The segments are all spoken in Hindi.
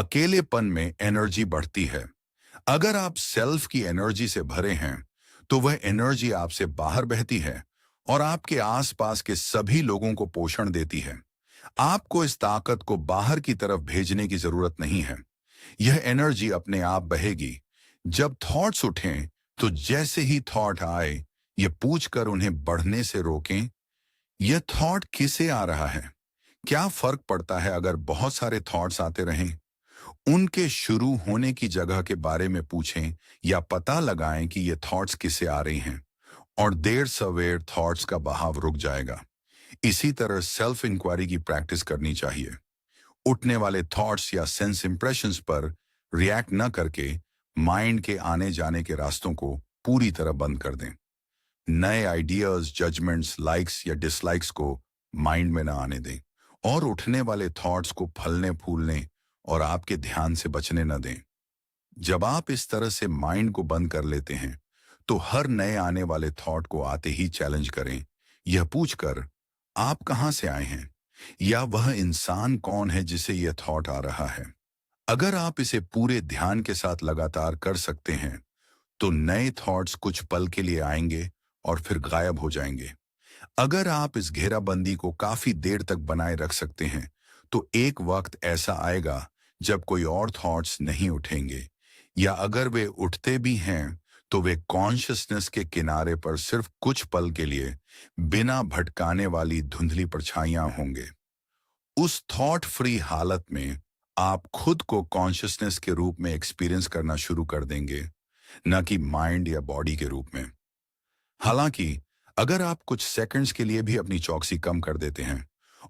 अकेलेपन में एनर्जी बढ़ती है। अगर आप सेल्फ की एनर्जी से भरे हैं, तो वह एनर्जी आपसे बाहर बहती है और आपके आसपास के सभी लोगों को पोषण देती है। आपको इस ताकत को बाहर की तरफ भेजने की जरूरत नहीं है। यह एनर्जी अपने आप बहेगी। जब थॉट्स उठें, तो जैसे ही थॉट आए, ये पूछकर उन्हें बढ़ने से रोकें, यह थॉट किसे आ रहा है? क्या फर्क पड़ता है अगर बहुत सारे थॉट्स आते रहें? उनके शुरू होने की जगह के बारे में पूछें या पता लगाएं कि ये थॉट्स किससे आ रही हैं, और देर सवेर थॉट्स का बहाव रुक जाएगा। इसी तरह सेल्फ इंक्वायरी की प्रैक्टिस करनी चाहिए। उठने वाले थॉट्स या सेंस इंप्रेशंस पर रिएक्ट न करके माइंड के आने जाने के रास्तों को पूरी तरह बंद कर दें। नए आइडियाज, जजमेंट्स, लाइक्स या डिसलाइक्स को माइंड में न आने दें, और उठने वाले थॉट्स को फलने फूलने और आपके ध्यान से बचने न दें। जब आप इस तरह से माइंड को बंद कर लेते हैं, तो हर नए आने वाले थॉट को आते ही चैलेंज करें, यह पूछकर आप कहां से आए हैं, या वह इंसान कौन है जिसे यह थॉट आ रहा है। अगर आप इसे पूरे ध्यान के साथ लगातार कर सकते हैं, तो नए थॉट्स कुछ पल के लिए आएंगे और फिर गायब हो जाएंगे। अगर आप इस घेराबंदी को काफी देर तक बनाए रख सकते हैं, तो एक वक्त ऐसा आएगा जब कोई और थॉट्स नहीं उठेंगे, या अगर वे उठते भी हैं, तो वे कॉन्शियसनेस के किनारे पर सिर्फ कुछ पल के लिए बिना भटकाने वाली धुंधली परछाइयां होंगे। उस थॉट फ्री हालत में आप खुद को कॉन्शियसनेस के रूप में एक्सपीरियंस करना शुरू कर देंगे, न कि माइंड या बॉडी के रूप में। हालांकि अगर आप कुछ सेकंड्स के लिए भी अपनी चौकसी कम कर देते हैं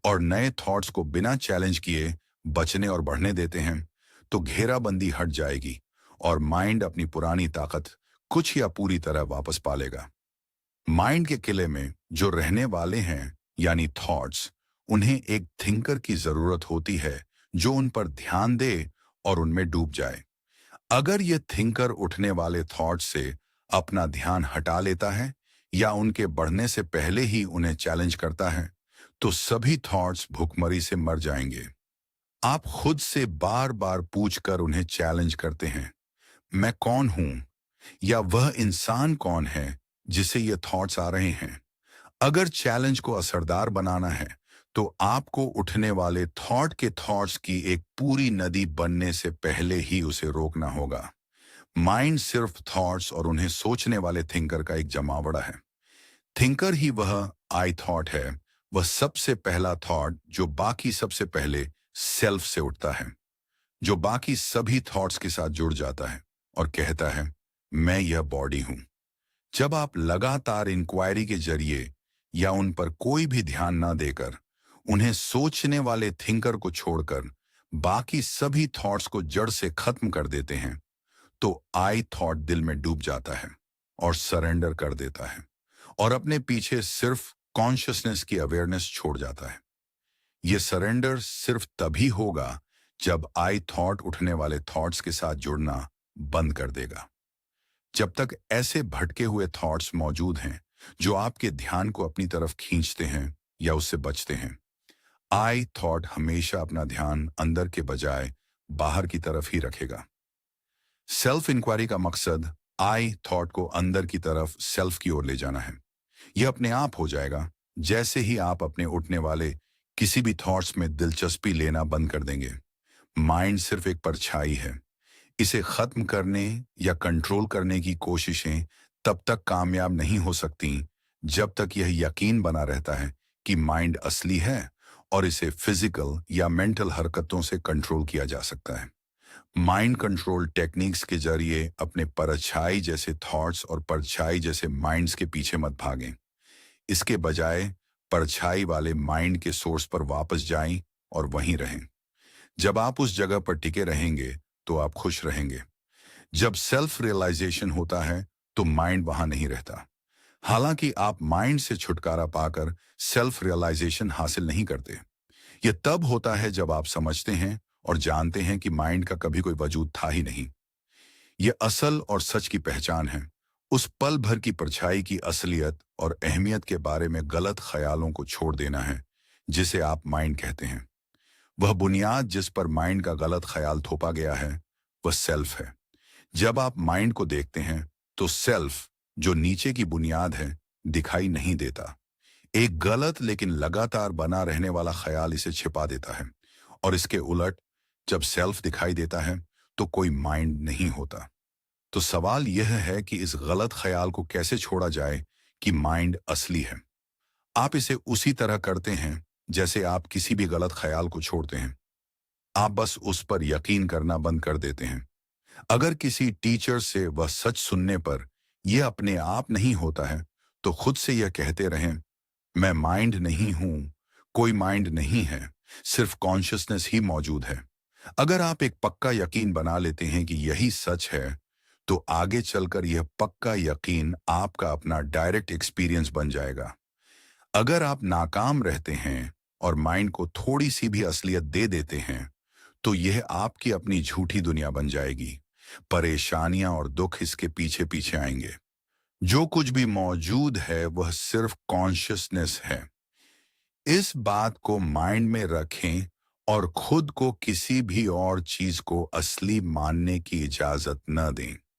और नए थॉट्स को बिना चैलेंज किए बचने और बढ़ने देते हैं, तो घेराबंदी हट जाएगी और माइंड अपनी पुरानी ताकत कुछ या पूरी तरह वापस पालेगा। माइंड के किले में जो रहने वाले हैं, यानी थॉट्स, उन्हें एक थिंकर की जरूरत होती है जो उन पर ध्यान दे और उनमें डूब जाए। अगर यह थिंकर उठने वाले थॉट्स से अपना ध्यान हटा लेता है या उनके बढ़ने से पहले ही उन्हें चैलेंज करता है, तो सभी थॉट्स भुखमरी से मर जाएंगे। आप खुद से बार बार पूछकर उन्हें चैलेंज करते हैं, मैं कौन हूं, या वह इंसान कौन है जिसे ये थॉट्स आ रहे हैं। अगर चैलेंज को असरदार बनाना है, तो आपको उठने वाले थॉट के थॉट्स की एक पूरी नदी बनने से पहले ही उसे रोकना होगा। माइंड सिर्फ थॉट्स और उन्हें सोचने वाले थिंकर का एक जमावड़ा है। थिंकर ही वह आई थॉट है, वह सबसे पहला थॉट जो बाकी सबसे पहले सेल्फ से उठता है, जो बाकी सभी थॉट्स के साथ जुड़ जाता है और कहता है, मैं यह बॉडी हूं। जब आप लगातार इंक्वायरी के जरिए या उन पर कोई भी ध्यान ना देकर उन्हें सोचने वाले थिंकर को छोड़कर बाकी सभी थॉट्स को जड़ से खत्म कर देते हैं, तो आई थॉट दिल में डूब जाता है और सरेंडर कर देता है और अपने पीछे सिर्फ कॉन्शियसनेस की अवेयरनेस छोड़ जाता है। यह सरेंडर सिर्फ तभी होगा जब आई थॉट उठने वाले थॉट्स के साथ जुड़ना बंद कर देगा। जब तक ऐसे भटके हुए थॉट्स मौजूद हैं जो आपके ध्यान को अपनी तरफ खींचते हैं या उससे बचते हैं, आई थॉट हमेशा अपना ध्यान अंदर के बजाय बाहर की तरफ ही रखेगा। सेल्फ इंक्वायरी का मकसद आई थॉट को अंदर की तरफ सेल्फ की ओर ले जाना है। यह अपने आप हो जाएगा जैसे ही आप अपने उठने वाले किसी भी थॉट्स में दिलचस्पी लेना बंद कर देंगे। माइंड सिर्फ एक परछाई है। इसे खत्म करने या कंट्रोल करने की कोशिशें तब तक कामयाब नहीं हो सकती जब तक यह यकीन बना रहता है कि माइंड असली है और इसे फिजिकल या मेंटल हरकतों से कंट्रोल किया जा सकता है। माइंड कंट्रोल टेक्निक्स के जरिए अपने परछाई जैसे थॉट्स और परछाई जैसे माइंड्स के पीछे मत भागें। इसके बजाय परछाई वाले माइंड के सोर्स पर वापस जाएं और वहीं रहें। जब आप उस जगह पर टिके रहेंगे, तो आप खुश रहेंगे। जब सेल्फ रियलाइजेशन होता है, तो माइंड वहां नहीं रहता। हालांकि आप माइंड से छुटकारा पाकर सेल्फ रियलाइजेशन हासिल नहीं करते। यह तब होता है जब आप समझते हैं और जानते हैं कि माइंड का कभी कोई वजूद था ही नहीं। यह असल और सच की पहचान है। उस पल भर की परछाई की असलियत और अहमियत के बारे में गलत ख्यालों को छोड़ देना है, जिसे आप माइंड कहते हैं। वह बुनियाद जिस पर माइंड का गलत ख्याल थोपा गया है, वह सेल्फ है। जब आप माइंड को देखते हैं तो सेल्फ, जो नीचे की बुनियाद है, दिखाई नहीं देता। एक गलत लेकिन लगातार बना रहने वाला ख्याल इसे छिपा देता है। और इसके उलट, जब सेल्फ दिखाई देता है तो कोई माइंड नहीं होता। तो सवाल यह है कि इस गलत ख्याल को कैसे छोड़ा जाए कि माइंड असली है। आप इसे उसी तरह करते हैं जैसे आप किसी भी गलत ख्याल को छोड़ते हैं। आप बस उस पर यकीन करना बंद कर देते हैं। अगर किसी टीचर से वह सच सुनने पर यह अपने आप नहीं होता है, तो खुद से यह कहते रहें, मैं माइंड नहीं हूं, कोई माइंड नहीं है, सिर्फ कॉन्शियसनेस ही मौजूद है। अगर आप एक पक्का यकीन बना लेते हैं कि यही सच है, तो आगे चलकर यह पक्का यकीन आपका अपना डायरेक्ट एक्सपीरियंस बन जाएगा। अगर आप नाकाम रहते हैं और माइंड को थोड़ी सी भी असलियत दे देते हैं, तो यह आपकी अपनी झूठी दुनिया बन जाएगी। परेशानियां और दुख इसके पीछे पीछे आएंगे। जो कुछ भी मौजूद है वह सिर्फ कॉन्शियसनेस है। इस बात को माइंड में रखें और खुद को किसी भी और चीज को असली मानने की इजाजत न दें।